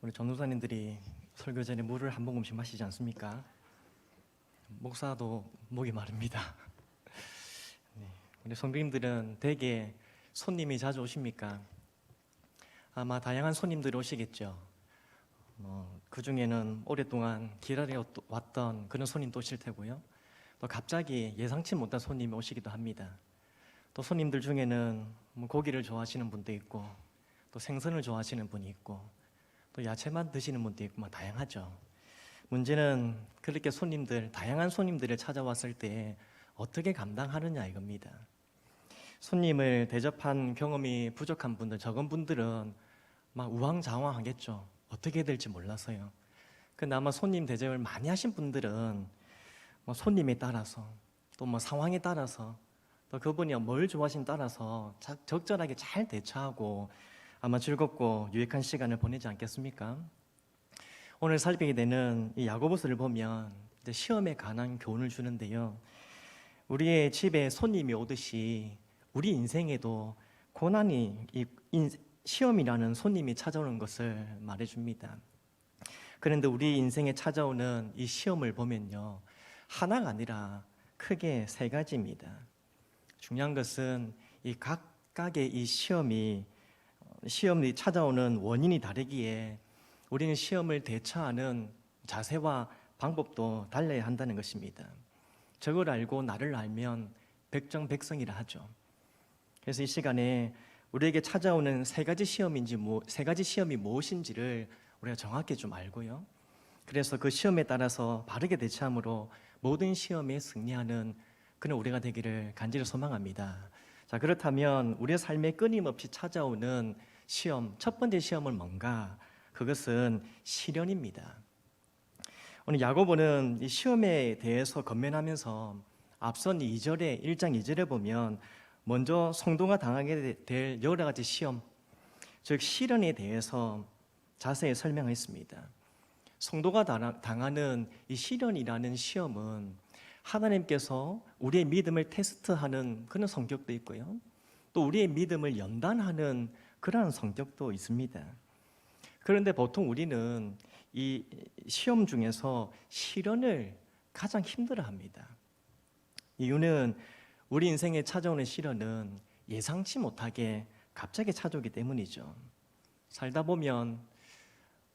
우리 전도사님들이 설교 전에 물을 한 모금씩 마시지 않습니까? 목사도 목이 마릅니다. 네, 우리 성도님들은 대개 손님이 자주 오십니까? 아마 다양한 손님들이 오시겠죠. 그 중에는 오랫동안 기다려왔던 그런 손님도 오실 테고요. 또 갑자기 예상치 못한 손님이 오시기도 합니다. 또 손님들 중에는 고기를 좋아하시는 분도 있고, 또 생선을 좋아하시는 분이 있고, 또 야채만 드시는 분도 있고, 다양하죠. 문제는 그렇게 다양한 손님들을 찾아왔을 때 어떻게 감당하느냐 이겁니다. 손님을 대접한 경험이 부족한 분들, 적은 분들은 막 우왕좌왕하겠죠. 어떻게 될지 몰라서요. 근데 아마 손님 대접을 많이 하신 분들은 손님에 따라서, 또 상황에 따라서, 또 그분이 뭘 좋아하시는 따라서 적절하게 잘 대처하고 아마 즐겁고 유익한 시간을 보내지 않겠습니까? 오늘 살피게 되는 이 야고보서를 보면 이제 시험에 관한 교훈을 주는데요. 우리의 집에 손님이 오듯이 우리 인생에도 고난이, 시험이라는 손님이 찾아오는 것을 말해줍니다. 그런데 우리 인생에 찾아오는 이 시험을 보면요, 하나가 아니라 크게 세 가지입니다. 중요한 것은 이 각각의 이 시험이 찾아오는 원인이 다르기에 우리는 시험을 대처하는 자세와 방법도 달라야 한다는 것입니다. 저걸 알고 나를 알면 백정백성이라 하죠. 그래서 이 시간에 우리에게 찾아오는 세 가지 시험이 무엇인지를 우리가 정확히 좀 알고요. 그래서 그 시험에 따라서 바르게 대처함으로 모든 시험에 승리하는 그런 우리가 되기를 간절히 소망합니다. 자, 그렇다면 우리의 삶에 끊임없이 찾아오는 시험, 첫 번째 시험은 뭔가? 그것은 시련입니다. 오늘 야고보는 이 시험에 대해서 권면하면서 앞선 1장 2절에 보면 먼저 성도가 당하게 될 여러 가지 시험, 즉 시련에 대해서 자세히 설명했습니다. 성도가 당하는 이 시련이라는 시험은 하나님께서 우리의 믿음을 테스트하는 그런 성격도 있고요. 또 우리의 믿음을 연단하는 그러한 성격도 있습니다. 그런데 보통 우리는 이 시험 중에서 시련을 가장 힘들어합니다. 이유는 우리 인생에 찾아오는 시련은 예상치 못하게 갑자기 찾아오기 때문이죠. 살다 보면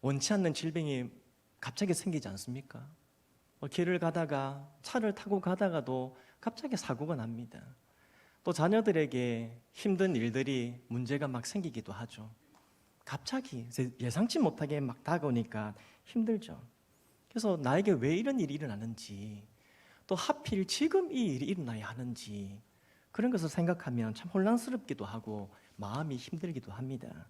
원치 않는 질병이 갑자기 생기지 않습니까? 길을 가다가 차를 타고 가다가도 갑자기 사고가 납니다. 또 자녀들에게 힘든 일들이 문제가 막 생기기도 하죠. 갑자기 예상치 못하게 막 다가오니까 힘들죠. 그래서 나에게 왜 이런 일이 일어나는지, 또 하필 지금 이 일이 일어나야 하는지, 그런 것을 생각하면 참 혼란스럽기도 하고 마음이 힘들기도 합니다.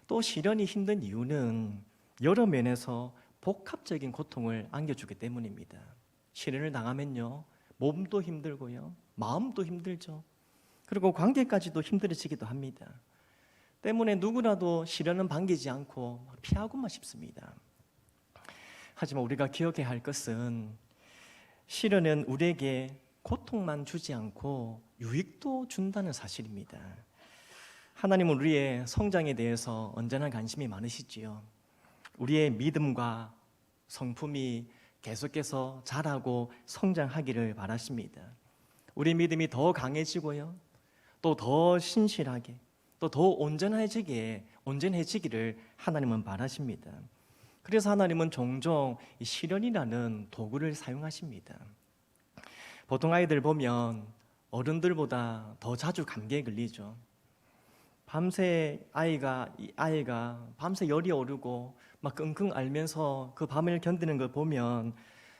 또 시련이 힘든 이유는 여러 면에서 복합적인 고통을 안겨주기 때문입니다. 시련을 당하면요, 몸도 힘들고요, 마음도 힘들죠. 그리고 관계까지도 힘들어지기도 합니다. 때문에 누구라도 시련은 반기지 않고 피하고만 싶습니다. 하지만 우리가 기억해야 할 것은 시련은 우리에게 고통만 주지 않고 유익도 준다는 사실입니다. 하나님은 우리의 성장에 대해서 언제나 관심이 많으시지요. 우리의 믿음과 성품이 계속해서 자라고 성장하기를 바라십니다. 우리 믿음이 더 강해지고요, 또 더 신실하게, 또 더 온전해지기를 하나님은 바라십니다. 그래서 하나님은 종종 이 시련이라는 도구를 사용하십니다. 보통 아이들 보면 어른들보다 더 자주 감기에 걸리죠. 밤새 아이가 밤새 열이 오르고 막 끙끙 앓면서 그 밤을 견디는 걸 보면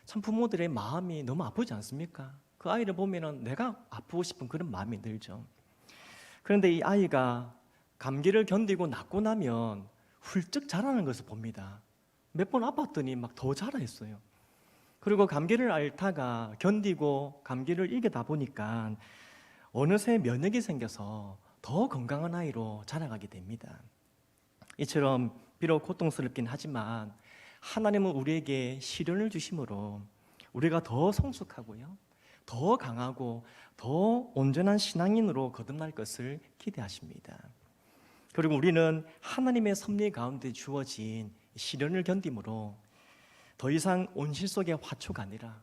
참 부모들의 마음이 너무 아프지 않습니까? 그 아이를 보면은 내가 아프고 싶은 그런 마음이 들죠. 그런데 이 아이가 감기를 견디고 낫고 나면 훌쩍 자라는 것을 봅니다. 몇 번 아팠더니 막 더 자라있어요. 그리고 감기를 앓다가 견디고 감기를 이기다 보니까 어느새 면역이 생겨서 더 건강한 아이로 자라가게 됩니다. 이처럼 비록 고통스럽긴 하지만 하나님은 우리에게 시련을 주심으로 우리가 더 성숙하고요, 더 강하고 더 온전한 신앙인으로 거듭날 것을 기대하십니다. 그리고 우리는 하나님의 섭리 가운데 주어진 시련을 견디므로 더 이상 온실 속의 화초가 아니라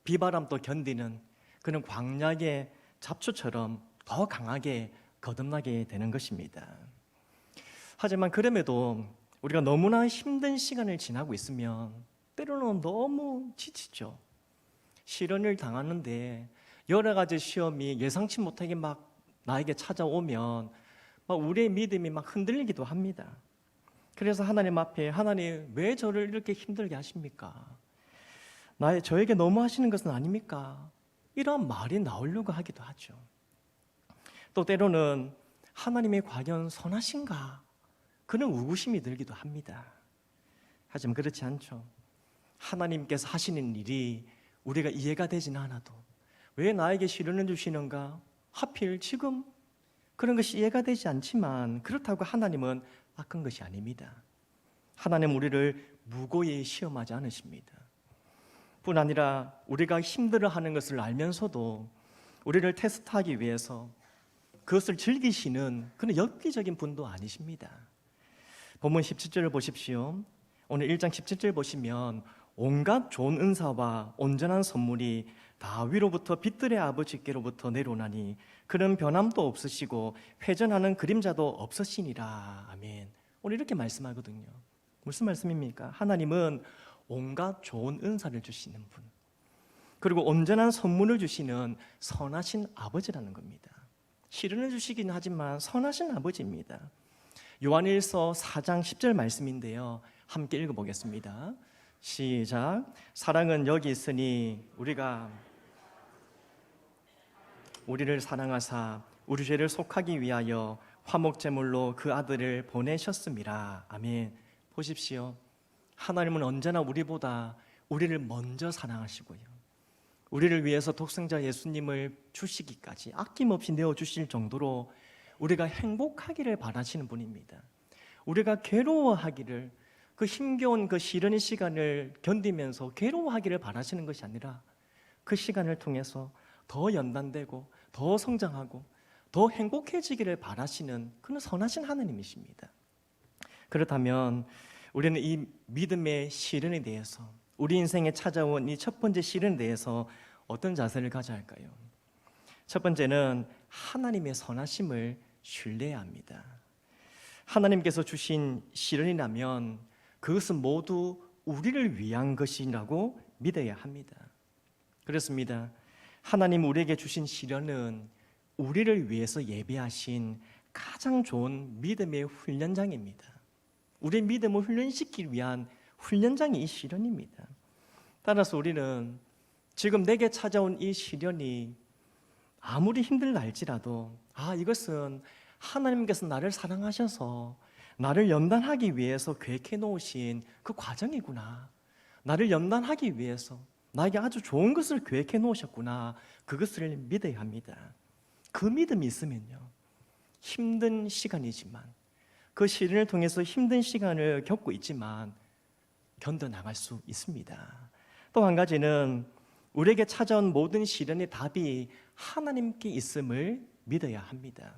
비바람도 견디는 그런 광야의 잡초처럼 더 강하게 거듭나게 되는 것입니다. 하지만 그럼에도 우리가 너무나 힘든 시간을 지나고 있으면 때로는 너무 지치죠. 시련을 당하는데 여러 가지 시험이 예상치 못하게 막 나에게 찾아오면 막 우리의 믿음이 막 흔들리기도 합니다. 그래서 하나님 앞에, 하나님 왜 저를 이렇게 힘들게 하십니까? 저에게 너무 하시는 것은 아닙니까? 이런 말이 나오려고 하기도 하죠. 또 때로는 하나님이 과연 선하신가? 그런 의구심이 들기도 합니다. 하지만 그렇지 않죠. 하나님께서 하시는 일이 우리가 이해가 되지는 않아도 왜 나에게 시련을 주시는가? 하필 지금 그런 것이 이해가 되지 않지만 그렇다고 하나님은 악한 것이 아닙니다. 하나님은 우리를 무고히 시험하지 않으십니다. 뿐 아니라 우리가 힘들어하는 것을 알면서도 우리를 테스트하기 위해서 그것을 즐기시는 그런 엽기적인 분도 아니십니다. 본문 17절을 보십시오. 오늘 1장 17절 보시면 온갖 좋은 은사와 온전한 선물이 다 위로부터 빛들의 아버지께로부터 내려오나니 그런 변함도 없으시고 회전하는 그림자도 없으시니라. 아멘. 오늘 이렇게 말씀하거든요. 무슨 말씀입니까? 하나님은 온갖 좋은 은사를 주시는 분, 그리고 온전한 선물을 주시는 선하신 아버지라는 겁니다. 시련을 주시긴 하지만 선하신 아버지입니다. 요한일서 4장 10절 말씀인데요, 함께 읽어보겠습니다. 시작. 사랑은 여기 있으니 우리를 사랑하사 우리 죄를 속하기 위하여 화목제물로 그 아들을 보내셨음이라. 아멘. 보십시오. 하나님은 언제나 우리보다 우리를 먼저 사랑하시고요, 우리를 위해서 독생자 예수님을 주시기까지 아낌없이 내어주실 정도로 우리가 행복하기를 바라시는 분입니다. 우리가 괴로워하기를, 그 힘겨운 그 시련의 시간을 견디면서 괴로워하기를 바라시는 것이 아니라 그 시간을 통해서 더 연단되고 더 성장하고 더 행복해지기를 바라시는 그런 선하신 하나님이십니다. 그렇다면 우리는 이 믿음의 시련에 대해서, 우리 인생에 찾아온 이 첫 번째 시련에 대해서 어떤 자세를 가져야 할까요? 첫 번째는 하나님의 선하심을 신뢰해야 합니다. 하나님께서 주신 시련이라면 그것은 모두 우리를 위한 것이라고 믿어야 합니다. 그렇습니다. 하나님 우리에게 주신 시련은 우리를 위해서 예비하신 가장 좋은 믿음의 훈련장입니다. 우리의 믿음을 훈련시키기 위한 훈련장이 이 시련입니다. 따라서 우리는 지금 내게 찾아온 이 시련이 아무리 힘들다 할지라도 이것은 하나님께서 나를 사랑하셔서 나를 연단하기 위해서 계획해 놓으신 그 과정이구나, 나를 연단하기 위해서 나에게 아주 좋은 것을 계획해 놓으셨구나, 그것을 믿어야 합니다. 그 믿음이 있으면요, 힘든 시간이지만, 그 시련을 통해서 힘든 시간을 겪고 있지만 견뎌나갈 수 있습니다. 또 한 가지는 우리에게 찾아온 모든 시련의 답이 하나님께 있음을 믿어야 합니다.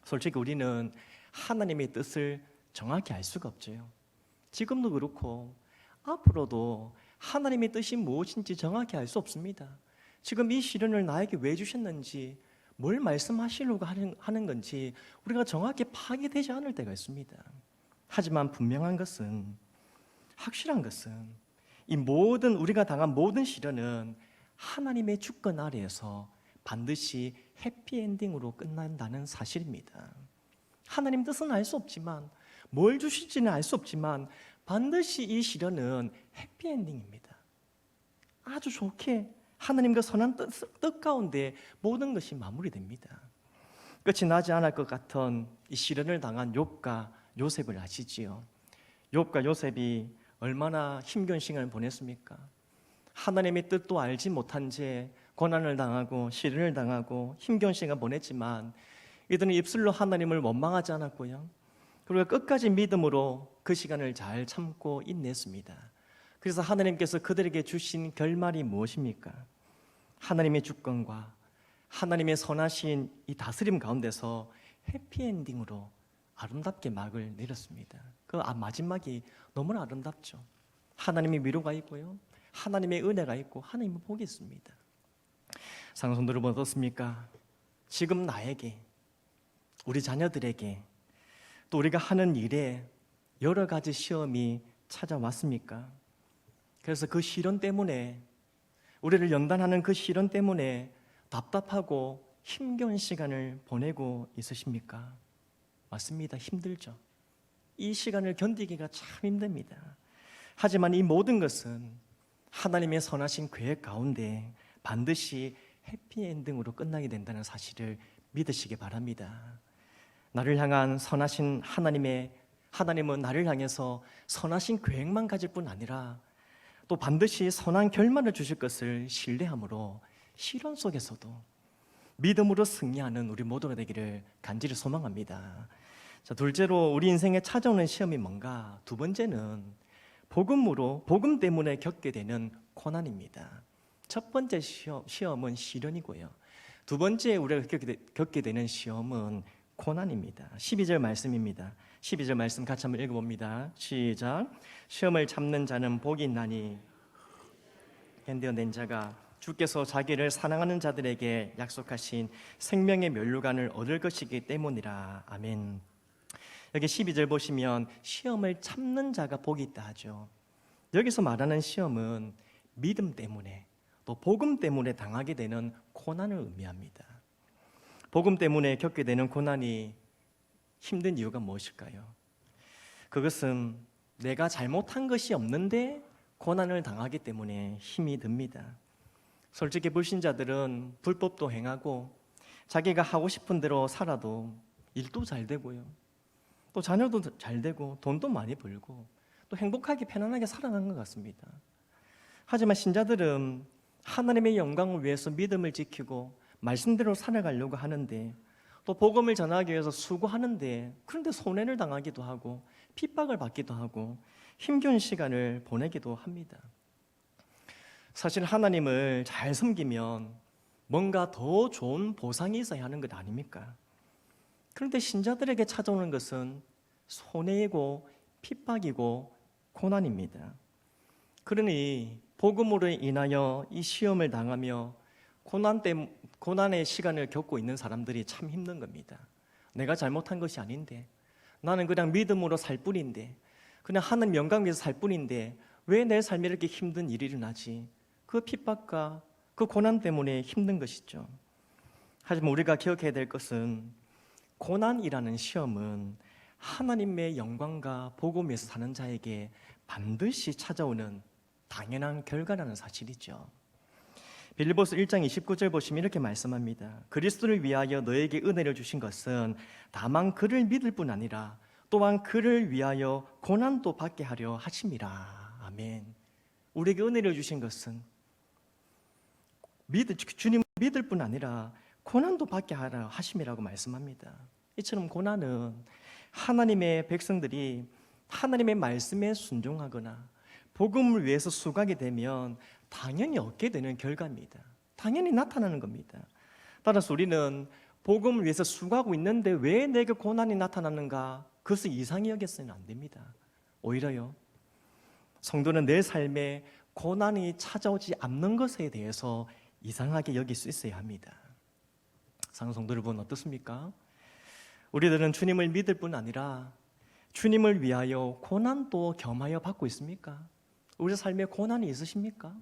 솔직히 우리는 하나님의 뜻을 정확히 알 수가 없죠. 지금도 그렇고 앞으로도 하나님의 뜻이 무엇인지 정확히 알 수 없습니다. 지금 이 시련을 나에게 왜 주셨는지, 뭘 말씀하시려고 하는 건지 우리가 정확히 파악되지 않을 때가 있습니다. 하지만 분명한 것은, 확실한 것은 이 모든 우리가 당한 모든 시련은 하나님의 주권 아래에서 반드시 해피엔딩으로 끝난다는 사실입니다. 하나님 뜻은 알 수 없지만, 뭘 주실지는 알 수 없지만 반드시 이 시련은 해피엔딩입니다. 아주 좋게 하나님과 선한 뜻 가운데 모든 것이 마무리됩니다. 끝이 나지 않을 것 같은 이 시련을 당한 욥과 요셉을 아시지요? 욥과 요셉이 얼마나 힘겨운 시간을 보냈습니까? 하나님의 뜻도 알지 못한 채 고난을 당하고 시련을 당하고 힘겨운 시간 보냈지만 이들은 입술로 하나님을 원망하지 않았고요, 그리고 끝까지 믿음으로 그 시간을 잘 참고 인내했습니다. 그래서 하나님께서 그들에게 주신 결말이 무엇입니까? 하나님의 주권과 하나님의 선하신 이 다스림 가운데서 해피엔딩으로 아름답게 막을 내렸습니다. 그 마지막이 너무나 아름답죠. 하나님의 위로가 있고요, 하나님의 은혜가 있고 하나님의 복이 있습니다. 사랑하는 성도 여러분, 어떻습니까? 지금 나에게, 우리 자녀들에게, 또 우리가 하는 일에 여러 가지 시험이 찾아왔습니까? 그래서 그 시련 때문에, 우리를 연단하는 그 시련 때문에 답답하고 힘겨운 시간을 보내고 있으십니까? 맞습니다. 힘들죠. 이 시간을 견디기가 참 힘듭니다. 하지만 이 모든 것은 하나님의 선하신 계획 가운데 반드시 해피엔딩으로 끝나게 된다는 사실을 믿으시기 바랍니다. 나를 향한 선하신 하나님은 나를 향해서 선하신 계획만 가질 뿐 아니라 또 반드시 선한 결말을 주실 것을 신뢰함으로 시련 속에서도 믿음으로 승리하는 우리 모두가 되기를 간절히 소망합니다. 자, 둘째로 우리 인생에 찾아오는 시험이 뭔가? 두 번째는 복음 때문에 겪게 되는 고난입니다. 첫 번째 시험은 시련이고요, 두 번째 우리가 겪게 되는 시험은 고난입니다. 12절 말씀입니다. 12절 말씀 같이 한번 읽어봅니다. 시작. 시험을 참는 자는 복이 있나니 견뎌낸 자가 주께서 자기를 사랑하는 자들에게 약속하신 생명의 면류관을 얻을 것이기 때문이라. 아멘. 여기 12절 보시면 시험을 참는 자가 복이 있다 하죠. 여기서 말하는 시험은 믿음 때문에 또 복음 때문에 당하게 되는 고난을 의미합니다. 복음 때문에 겪게 되는 고난이 힘든 이유가 무엇일까요? 그것은 내가 잘못한 것이 없는데 고난을 당하기 때문에 힘이 듭니다. 솔직히 불신자들은 불법도 행하고 자기가 하고 싶은 대로 살아도 일도 잘 되고요, 또 자녀도 잘 되고 돈도 많이 벌고 또 행복하게 편안하게 살아가는 것 같습니다. 하지만 신자들은 하나님의 영광을 위해서 믿음을 지키고 말씀대로 살아가려고 하는데, 또 복음을 전하기 위해서 수고하는데, 그런데 손해를 당하기도 하고 핍박을 받기도 하고 힘겨운 시간을 보내기도 합니다. 사실 하나님을 잘 섬기면 뭔가 더 좋은 보상이 있어야 하는 것 아닙니까? 그런데 신자들에게 찾아오는 것은 손해이고 핍박이고 고난입니다. 그러니 복음으로 인하여 이 시험을 당하며 고난의 시간을 겪고 있는 사람들이 참 힘든 겁니다. 내가 잘못한 것이 아닌데, 나는 그냥 믿음으로 살 뿐인데, 그냥 하나님 영광 위해서 살 뿐인데 왜 내 삶에 이렇게 힘든 일이 일어나지? 그 핍박과 그 고난 때문에 힘든 것이죠. 하지만 우리가 기억해야 될 것은 고난이라는 시험은 하나님의 영광과 복음 위에서 사는 자에게 반드시 찾아오는 당연한 결과라는 사실이죠. 빌립보서 1장 29절 보시면 이렇게 말씀합니다. 그리스도를 위하여 너에게 은혜를 주신 것은 다만 그를 믿을 뿐 아니라 또한 그를 위하여 고난도 받게 하려 하심이라. 아멘. 우리에게 은혜를 주신 것은 주님을 믿을 뿐 아니라 고난도 받게 하려 하심이라고 말씀합니다. 이처럼 고난은 하나님의 백성들이 하나님의 말씀에 순종하거나 복음을 위해서 수고하게 되면 당연히 얻게 되는 결과입니다. 당연히 나타나는 겁니다. 따라서 우리는 복음을 위해서 수고하고 있는데 왜 내게 고난이 나타나는가, 그것을 이상히 여겨서는 안 됩니다. 오히려요, 성도는 내 삶에 고난이 찾아오지 않는 것에 대해서 이상하게 여길 수 있어야 합니다. 사랑하는 성도 여러분, 어떻습니까? 우리들은 주님을 믿을 뿐 아니라 주님을 위하여 고난도 겸하여 받고 있습니까? 우리 삶에 고난이 있으십니까?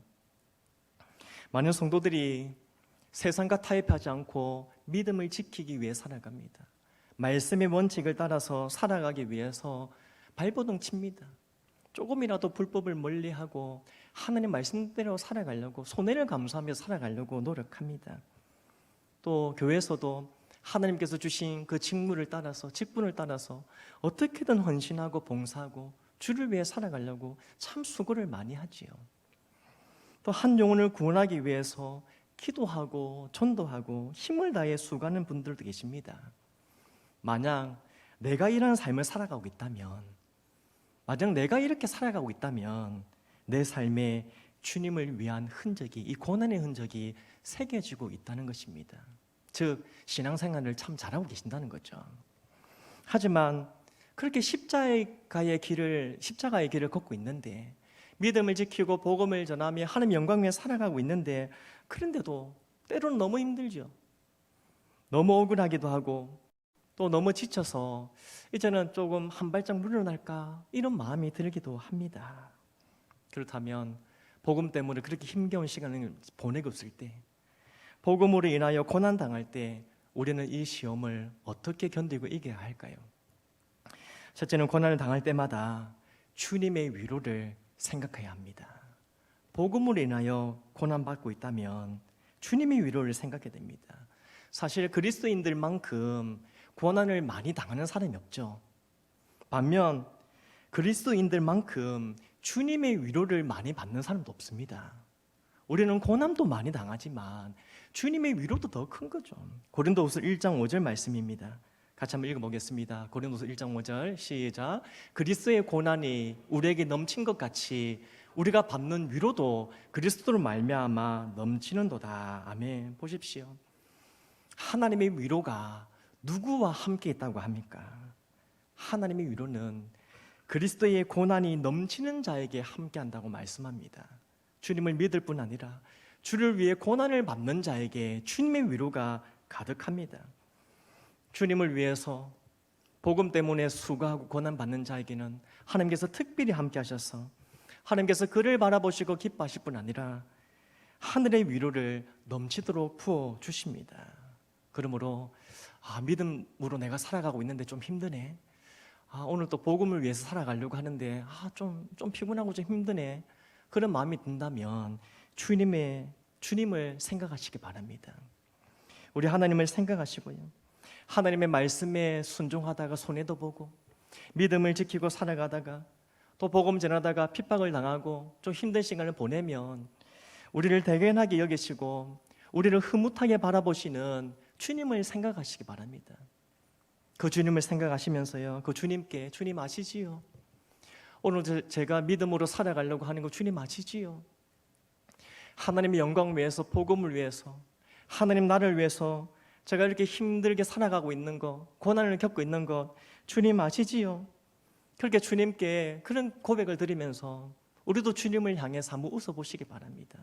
많은 성도들이 세상과 타협하지 않고 믿음을 지키기 위해 살아갑니다. 말씀의 원칙을 따라서 살아가기 위해서 발버둥 칩니다. 조금이라도 불법을 멀리하고 하나님 말씀대로 살아가려고, 손해를 감수하며 살아가려고 노력합니다. 또 교회에서도 하나님께서 주신 그 직분을 따라서 어떻게든 헌신하고 봉사하고 주를 위해 살아가려고 참 수고를 많이 하지요. 또 한 영혼을 구원하기 위해서 기도하고 전도하고 힘을 다해 수고하는 분들도 계십니다. 만약 내가 이런 삶을 살아가고 있다면, 만약 내가 이렇게 살아가고 있다면 내 삶에 주님을 위한 흔적이, 이 고난의 흔적이 새겨지고 있다는 것입니다. 즉 신앙생활을 참 잘하고 계신다는 거죠. 하지만 그렇게 십자가의 길을 걷고 있는데, 믿음을 지키고 복음을 전하며 하나님 영광 위에 살아가고 있는데, 그런데도 때로는 너무 힘들죠. 너무 억울하기도 하고 또 너무 지쳐서 이제는 조금 한 발짝 물러날까 이런 마음이 들기도 합니다. 그렇다면 복음 때문에 그렇게 힘겨운 시간을 보내고 있을 때, 복음으로 인하여 고난당할 때 우리는 이 시험을 어떻게 견디고 이겨야 할까요? 첫째는 고난을 당할 때마다 주님의 위로를 생각해야 합니다. 복음으로 인하여 고난받고 있다면 주님의 위로를 생각해야 됩니다. 사실 그리스도인들만큼 고난을 많이 당하는 사람이 없죠. 반면 그리스도인들만큼 주님의 위로를 많이 받는 사람도 없습니다. 우리는 고난도 많이 당하지만 주님의 위로도 더 큰 거죠. 고린도후서 1장 5절 말씀입니다. 같이 한번 읽어보겠습니다. 고린도서 1장 5절 시작. 그리스도의 고난이 우리에게 넘친 것 같이 우리가 받는 위로도 그리스도로 말미암아 넘치는도다. 아멘. 보십시오. 하나님의 위로가 누구와 함께 있다고 합니까? 하나님의 위로는 그리스도의 고난이 넘치는 자에게 함께 한다고 말씀합니다. 주님을 믿을 뿐 아니라 주를 위해 고난을 받는 자에게 주님의 위로가 가득합니다. 주님을 위해서 복음 때문에 수고하고 고난받는 자에게는 하나님께서 특별히 함께 하셔서 하나님께서 그를 바라보시고 기뻐하실 뿐 아니라 하늘의 위로를 넘치도록 부어주십니다. 그러므로 믿음으로 내가 살아가고 있는데 좀 힘드네. 오늘 또 복음을 위해서 살아가려고 하는데 좀 피곤하고 좀 힘드네. 그런 마음이 든다면 주님을 생각하시기 바랍니다. 우리 하나님을 생각하시고요, 하나님의 말씀에 순종하다가 손해도 보고 믿음을 지키고 살아가다가 또 복음 전하다가 핍박을 당하고 좀 힘든 시간을 보내면 우리를 대견하게 여기시고 우리를 흐뭇하게 바라보시는 주님을 생각하시기 바랍니다. 그 주님을 생각하시면서요, 그 주님께, 주님 아시지요? 오늘 제가 믿음으로 살아가려고 하는 거 주님 아시지요? 하나님의 영광 위해서, 복음을 위해서, 하나님 나를 위해서 제가 이렇게 힘들게 살아가고 있는 거, 고난을 겪고 있는 것 주님 아시지요? 그렇게 주님께 그런 고백을 드리면서 우리도 주님을 향해서 한번 웃어보시기 바랍니다.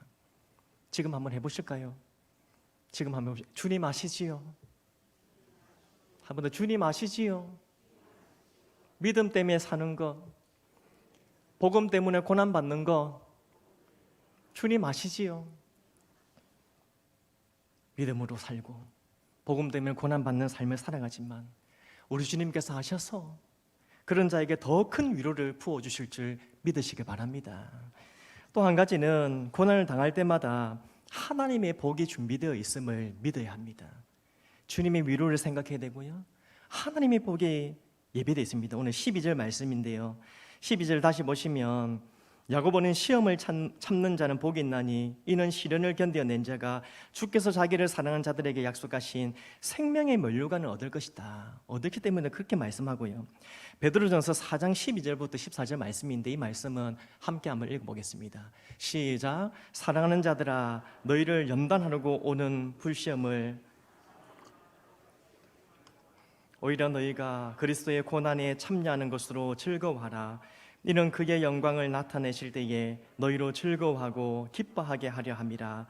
지금 한번 해보실까요? 지금 한번 해보실까요? 주님 아시지요? 한 번 더, 주님 아시지요? 믿음 때문에 사는 것, 복음 때문에 고난받는 것 주님 아시지요? 믿음으로 살고 복음 때문에 고난받는 삶을 살아가지만 우리 주님께서 아셔서 그런 자에게 더 큰 위로를 부어주실 줄 믿으시기 바랍니다. 또 한 가지는 고난을 당할 때마다 하나님의 복이 준비되어 있음을 믿어야 합니다. 주님의 위로를 생각해야 되고요, 하나님의 복이 예비되어 있습니다. 오늘 12절 말씀인데요, 12절 다시 보시면 야고보는 시험을 참는 자는 복이 있나니 이는 시련을 견뎌낸 자가 주께서 자기를 사랑하는 자들에게 약속하신 생명의 면류관을 얻을 것이다. 얻었기 때문에 그렇게 말씀하고요, 베드로전서 4장 12절부터 14절 말씀인데 이 말씀은 함께 한번 읽어보겠습니다. 시작. 사랑하는 자들아, 너희를 연단하려고 오는 불시험을 오히려 너희가 그리스도의 고난에 참여하는 것으로 즐거워하라. 이는 그의 영광을 나타내실 때에 너희로 즐거워하고 기뻐하게 하려 함이라.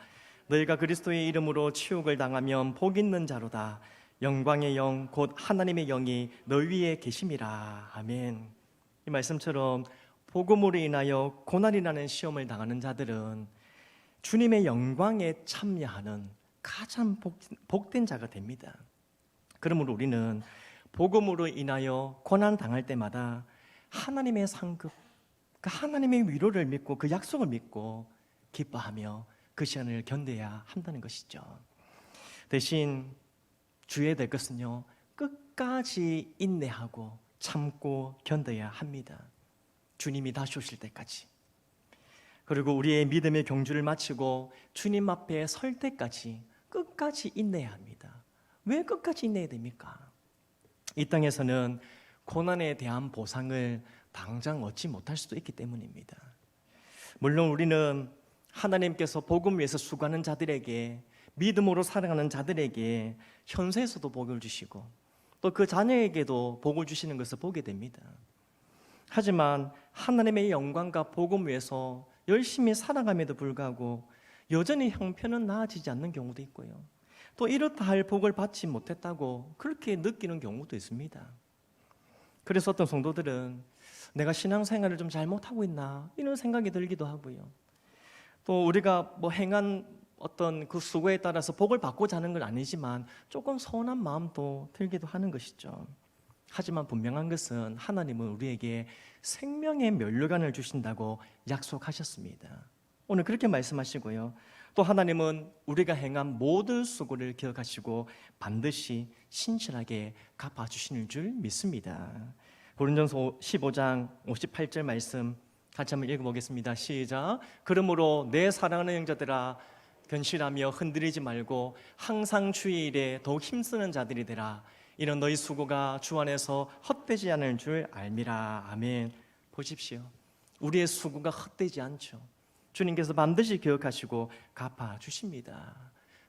너희가 그리스도의 이름으로 치욕을 당하면 복 있는 자로다. 영광의 영 곧 하나님의 영이 너희 위에 계심이라. 아멘. 이 말씀처럼 복음으로 인하여 고난이라는 시험을 당하는 자들은 주님의 영광에 참여하는 가장 복된 자가 됩니다. 그러므로 우리는 복음으로 인하여 고난 당할 때마다 하나님의 상급, 그 하나님의 위로를 믿고 그 약속을 믿고 기뻐하며 그 시간을 견뎌야 한다는 것이죠. 대신 주의해야 될 것은요, 끝까지 인내하고 참고 견뎌야 합니다. 주님이 다시 오실 때까지. 그리고 우리의 믿음의 경주를 마치고 주님 앞에 설 때까지 끝까지 인내해야 합니다. 왜 끝까지 인내해야 됩니까? 이 땅에서는 고난에 대한 보상을 당장 얻지 못할 수도 있기 때문입니다. 물론 우리는 하나님께서 복음 위해서 수고하는 자들에게, 믿음으로 살아가는 자들에게 현세에서도 복을 주시고 또 그 자녀에게도 복을 주시는 것을 보게 됩니다. 하지만 하나님의 영광과 복음 위에서 열심히 살아감에도 불구하고 여전히 형편은 나아지지 않는 경우도 있고요. 또 이렇다 할 복을 받지 못했다고 그렇게 느끼는 경우도 있습니다. 그래서 어떤 성도들은 내가 신앙생활을 좀 잘못하고 있나 이런 생각이 들기도 하고요. 또 우리가 뭐 행한 어떤 그 수고에 따라서 복을 받고자 하는 건 아니지만 조금 서운한 마음도 들기도 하는 것이죠. 하지만 분명한 것은 하나님은 우리에게 생명의 면류관을 주신다고 약속하셨습니다. 오늘 그렇게 말씀하시고요. 또 하나님은 우리가 행한 모든 수고를 기억하시고 반드시 신실하게 갚아주시는 줄 믿습니다. 고린도전서 15장 58절 말씀 같이 한번 읽어보겠습니다. 시작. 그러므로 내 사랑하는 형제들아 견실하며 흔들리지 말고 항상 주의 일에 더욱 힘쓰는 자들이 되라. 이런 너희 수고가 주 안에서 헛되지 않을 줄 알미라. 아멘. 보십시오. 우리의 수고가 헛되지 않죠. 주님께서 반드시 기억하시고 갚아주십니다.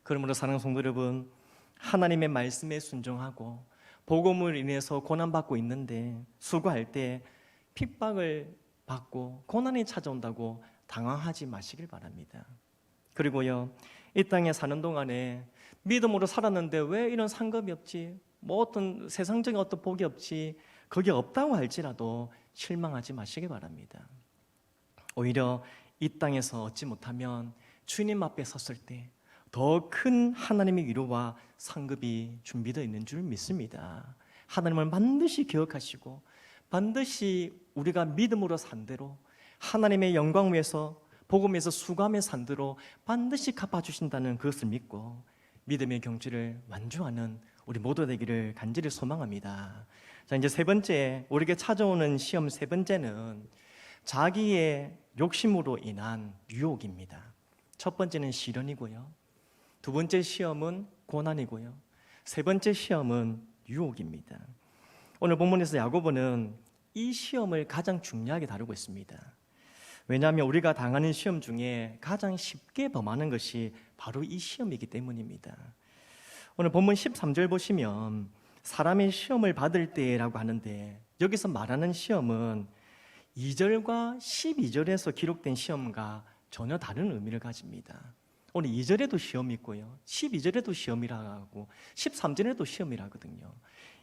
그러므로 사랑하는 성도 여러분, 하나님의 말씀에 순종하고 복음을 인해서 고난받고 있는데 수고할 때 핍박을 받고 고난이 찾아온다고 당황하지 마시길 바랍니다. 그리고요, 이 땅에 사는 동안에 믿음으로 살았는데 왜 이런 상급이 없지? 뭐 어떤 세상적인 어떤 복이 없지? 그게 없다고 할지라도 실망하지 마시기 바랍니다. 오히려 이 땅에서 얻지 못하면 주님 앞에 섰을 때 더 큰 하나님의 위로와 상급이 준비되어 있는 줄 믿습니다. 하나님을 반드시 기억하시고 반드시 우리가 믿음으로 산 대로 하나님의 영광 위에서 복음에서 수고하며 산 대로 반드시 갚아주신다는 그것을 믿고 믿음의 경주를 완주하는 우리 모두 되기를 간절히 소망합니다. 자, 이제 세 번째, 우리에게 찾아오는 시험 세 번째는 자기의 욕심으로 인한 유혹입니다. 첫 번째는 시련이고요. 두 번째 시험은 고난이고요. 세 번째 시험은 유혹입니다. 오늘 본문에서 야고보는 이 시험을 가장 중요하게 다루고 있습니다. 왜냐하면 우리가 당하는 시험 중에 가장 쉽게 범하는 것이 바로 이 시험이기 때문입니다. 오늘 본문 13절 보시면 사람의 시험을 받을 때라고 하는데 여기서 말하는 시험은 2절과 12절에서 기록된 시험과 전혀 다른 의미를 가집니다. 오늘 2절에도 시험이 있고요, 12절에도 시험이라 하고 13절에도 시험이라 하거든요.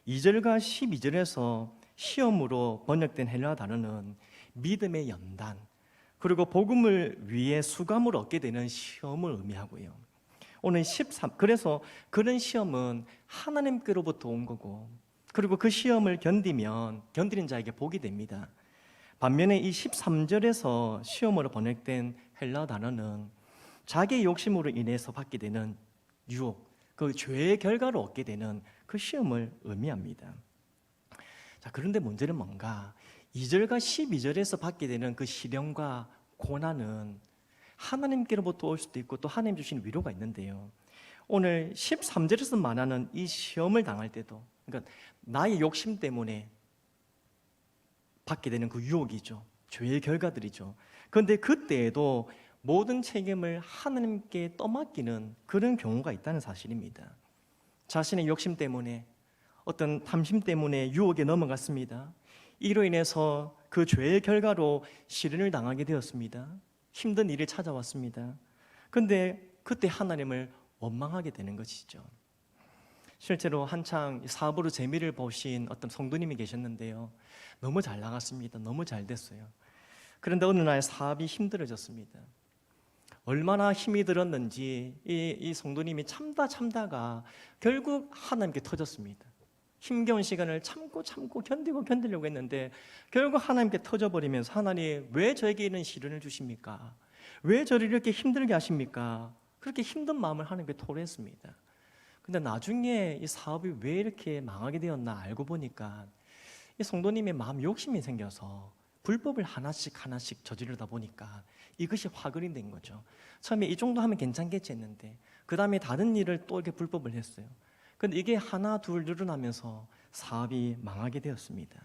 2절과 12절에서 시험으로 번역된 헬라어 단어는 믿음의 연단, 그리고 복음을 위해 수감을 얻게 되는 시험을 의미하고요. 오늘 13, 그래서 그런 시험은 하나님께로부터 온 거고, 그리고 그 시험을 견디는 자에게 복이 됩니다. 반면에 이 13절에서 시험으로 번역된 헬라어 단어는 자기의 욕심으로 인해서 받게 되는 유혹, 그 죄의 결과로 얻게 되는 그 시험을 의미합니다. 자, 그런데 문제는 뭔가 2절과 12절에서 받게 되는 그 시련과 고난은 하나님께로부터 올 수도 있고 또 하나님 주신 위로가 있는데요. 오늘 13절에서 말하는 이 시험을 당할 때도, 그러니까 나의 욕심 때문에 받게 되는 그 유혹이죠. 죄의 결과들이죠. 그런데 그때에도 모든 책임을 하나님께 떠맡기는 그런 경우가 있다는 사실입니다. 자신의 욕심 때문에, 어떤 탐심 때문에 유혹에 넘어갔습니다. 이로 인해서 그 죄의 결과로 시련을 당하게 되었습니다. 힘든 일이 찾아왔습니다. 그런데 그때 하나님을 원망하게 되는 것이죠. 실제로 한창 사업으로 재미를 보신 어떤 성도님이 계셨는데요, 너무 잘 나갔습니다. 너무 잘 됐어요. 그런데 어느 날 사업이 힘들어졌습니다. 얼마나 힘이 들었는지 이 성도님이 참다가 결국 하나님께 터졌습니다. 힘겨운 시간을 참고 견디려고 했는데 결국 하나님께 터져버리면서, 하나님 왜 저에게 이런 시련을 주십니까? 왜 저를 이렇게 힘들게 하십니까? 그렇게 힘든 마음을 하나님께 토로했습니다. 근데 나중에 이 사업이 왜 이렇게 망하게 되었나 알고 보니까 이 성도님의 마음 욕심이 생겨서 불법을 하나씩 저지르다 보니까 이것이 화근이 된 거죠. 처음에 이 정도 하면 괜찮겠지 했는데 그 다음에 다른 일을 또 이렇게 불법을 했어요. 그런데 이게 하나 둘 늘어나면서 사업이 망하게 되었습니다.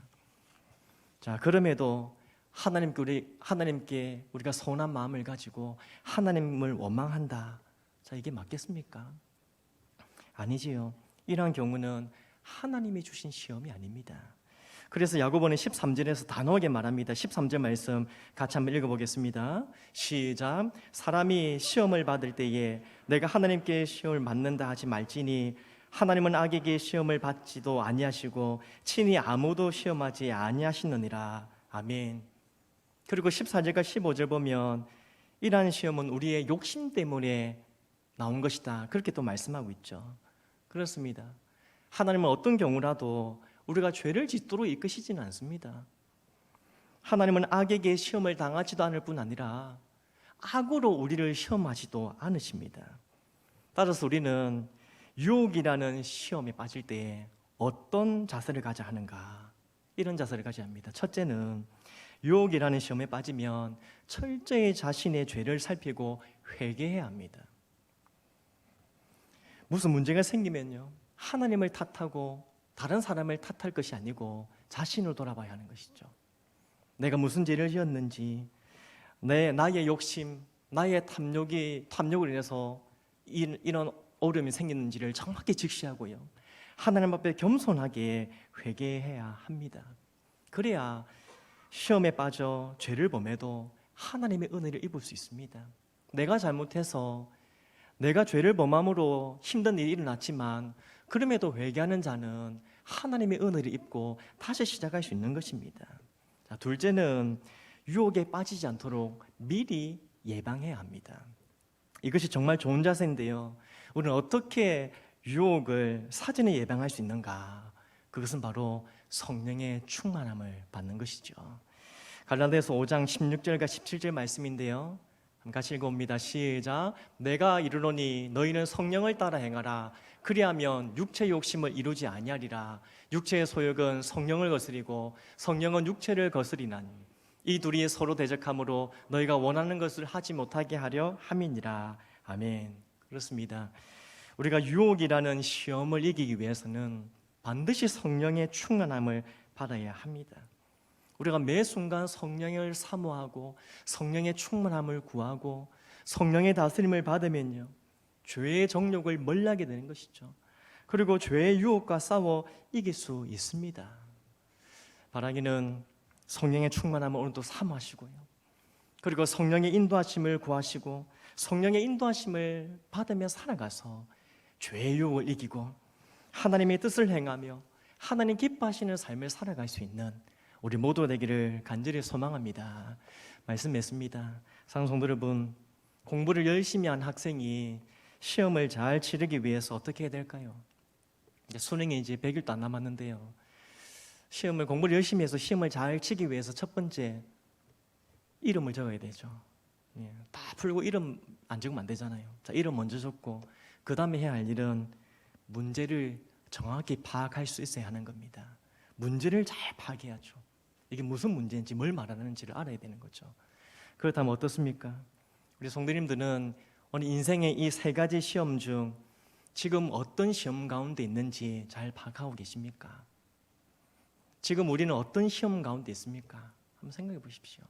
자, 그럼에도 하나님께 우리가 서운한 마음을 가지고 하나님을 원망한다. 자, 이게 맞겠습니까? 아니지요. 이러한 경우는 하나님이 주신 시험이 아닙니다. 그래서 야고보는 13절에서 단호하게 말합니다. 13절 말씀 같이 한번 읽어보겠습니다. 시작. 사람이 시험을 받을 때에 내가 하나님께 시험을 받는다 하지 말지니 하나님은 악에게 시험을 받지도 아니하시고 친히 아무도 시험하지 아니하시느니라. 아멘. 그리고 14절과 15절 보면 이러한 시험은 우리의 욕심 때문에 나온 것이다, 그렇게 또 말씀하고 있죠. 그렇습니다. 하나님은 어떤 경우라도 우리가 죄를 짓도록 이끄시지는 않습니다. 하나님은 악에게 시험을 당하지도 않을 뿐 아니라 악으로 우리를 시험하지도 않으십니다. 따라서 우리는 유혹이라는 시험에 빠질 때 어떤 자세를 가져야 하는가? 이런 자세를 가져야 합니다. 첫째는 유혹이라는 시험에 빠지면 철저히 자신의 죄를 살피고 회개해야 합니다. 무슨 문제가 생기면요, 하나님을 탓하고 다른 사람을 탓할 것이 아니고 자신을 돌아봐야 하는 것이죠. 내가 무슨 죄를 지었는지, 나의 욕심, 나의 탐욕을 인해서 이런 어려움이 생기는지를 정확히 직시하고요, 하나님 앞에 겸손하게 회개해야 합니다. 그래야 시험에 빠져 죄를 범해도 하나님의 은혜를 입을 수 있습니다. 내가 잘못해서 내가 죄를 범함으로 힘든 일이 일어났지만 그럼에도 회개하는 자는 하나님의 은혜를 입고 다시 시작할 수 있는 것입니다. 자, 둘째는 유혹에 빠지지 않도록 미리 예방해야 합니다. 이것이 정말 좋은 자세인데요, 우리는 어떻게 유혹을 사전에 예방할 수 있는가? 그것은 바로 성령의 충만함을 받는 것이죠. 갈라디아서 5장 16절과 17절 말씀인데요, 같이 읽어봅니다. 시작. 내가 이르노니 너희는 성령을 따라 행하라. 그리하면 육체의 욕심을 이루지 아니하리라. 육체의 소욕은 성령을 거스리고 성령은 육체를 거스리나니 이 둘이 서로 대적함으로 너희가 원하는 것을 하지 못하게 하려 함이니라. 아멘. 그렇습니다. 우리가 유혹이라는 시험을 이기기 위해서는 반드시 성령의 충만함을 받아야 합니다. 우리가 매 순간 성령을 사모하고 성령의 충만함을 구하고 성령의 다스림을 받으면요, 죄의 정욕을 멀리하게 되는 것이죠. 그리고 죄의 유혹과 싸워 이길 수 있습니다. 바라기는 성령의 충만함을 오늘도 사모하시고요, 그리고 성령의 인도하심을 구하시고 성령의 인도하심을 받으며 살아가서 죄의 유혹을 이기고 하나님의 뜻을 행하며 하나님 기뻐하시는 삶을 살아갈 수 있는 우리 모두가 되기를 간절히 소망합니다. 말씀 맺습니다. 사랑하는 성도 여러분, 공부를 열심히 한 학생이 시험을 잘 치르기 위해서 어떻게 해야 될까요? 수능이 이제 100일도 안 남았는데요, 공부를 열심히 해서 시험을 잘 치기 위해서 첫 번째, 이름을 적어야 되죠. 다 풀고 이름 안 적으면 안 되잖아요. 자, 이름 먼저 적고 그 다음에 해야 할 일은 문제를 정확히 파악할 수 있어야 하는 겁니다. 문제를 잘 파악해야죠. 이게 무슨 문제인지 뭘 말하는지를 알아야 되는 거죠. 그렇다면 어떻습니까? 우리 성도님들은 오늘 인생의 이 세 가지 시험 중 지금 어떤 시험 가운데 있는지 잘 파악하고 계십니까? 지금 우리는 어떤 시험 가운데 있습니까? 한번 생각해 보십시오.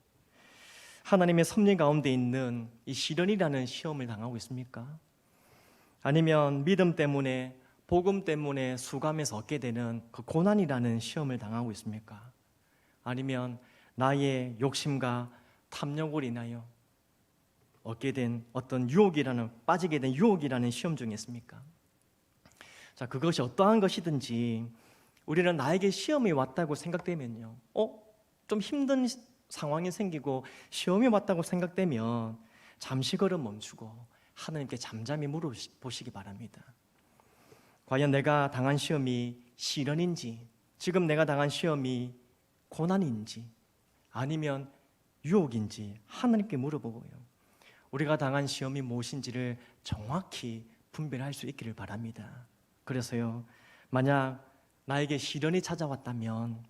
하나님의 섭리 가운데 있는 이 시련이라는 시험을 당하고 있습니까? 아니면 믿음 때문에, 복음 때문에 수감해서 얻게 되는 그 고난이라는 시험을 당하고 있습니까? 아니면 나의 욕심과 탐욕을 인하여 얻게 된 어떤 빠지게 된 유혹이라는 시험 중에 있습니까? 자, 그것이 어떠한 것이든지 우리는 나에게 시험이 왔다고 생각되면요, 좀 힘든 상황이 생기고 시험이 왔다고 생각되면 잠시 걸음 멈추고 하나님께 잠잠히 물어보시기 바랍니다. 과연 내가 당한 시험이 시련인지, 지금 내가 당한 시험이 고난인지 아니면 유혹인지 하나님께 물어보고요, 우리가 당한 시험이 무엇인지를 정확히 분별할 수 있기를 바랍니다. 그래서요, 만약 나에게 시련이 찾아왔다면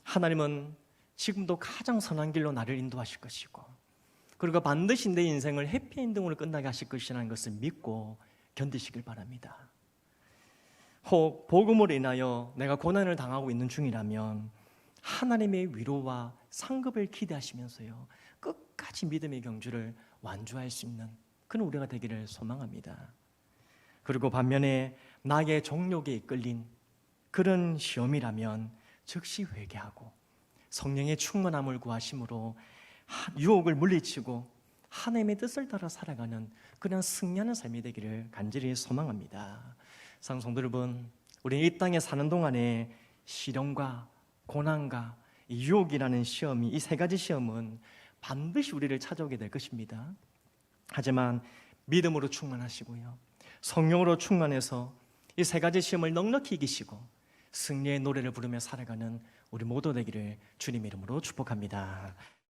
하나님은 지금도 가장 선한 길로 나를 인도하실 것이고, 그리고 반드시 내 인생을 해피엔딩으로 끝나게 하실 것이라는 것을 믿고 견디시길 바랍니다. 혹 복음으로 인하여 내가 고난을 당하고 있는 중이라면 하나님의 위로와 상급을 기대하시면서요, 끝까지 믿음의 경주를 완주할 수 있는 그런 우리가 되기를 소망합니다. 그리고 반면에 나의 정욕에 이끌린 그런 시험이라면 즉시 회개하고 성령의 충만함을 구하심으로 유혹을 물리치고 하나님의 뜻을 따라 살아가는 그런 승리하는 삶이 되기를 간절히 소망합니다. 사랑하는 성도 여러분, 우리 이 땅에 사는 동안에 시련과 고난과 유혹이라는 시험이, 이 세 가지 시험은 반드시 우리를 찾아오게 될 것입니다. 하지만 믿음으로 충만하시고요, 성령으로 충만해서 이 세 가지 시험을 넉넉히 이기시고 승리의 노래를 부르며 살아가는 우리 모두 되기를 주님 이름으로 축복합니다.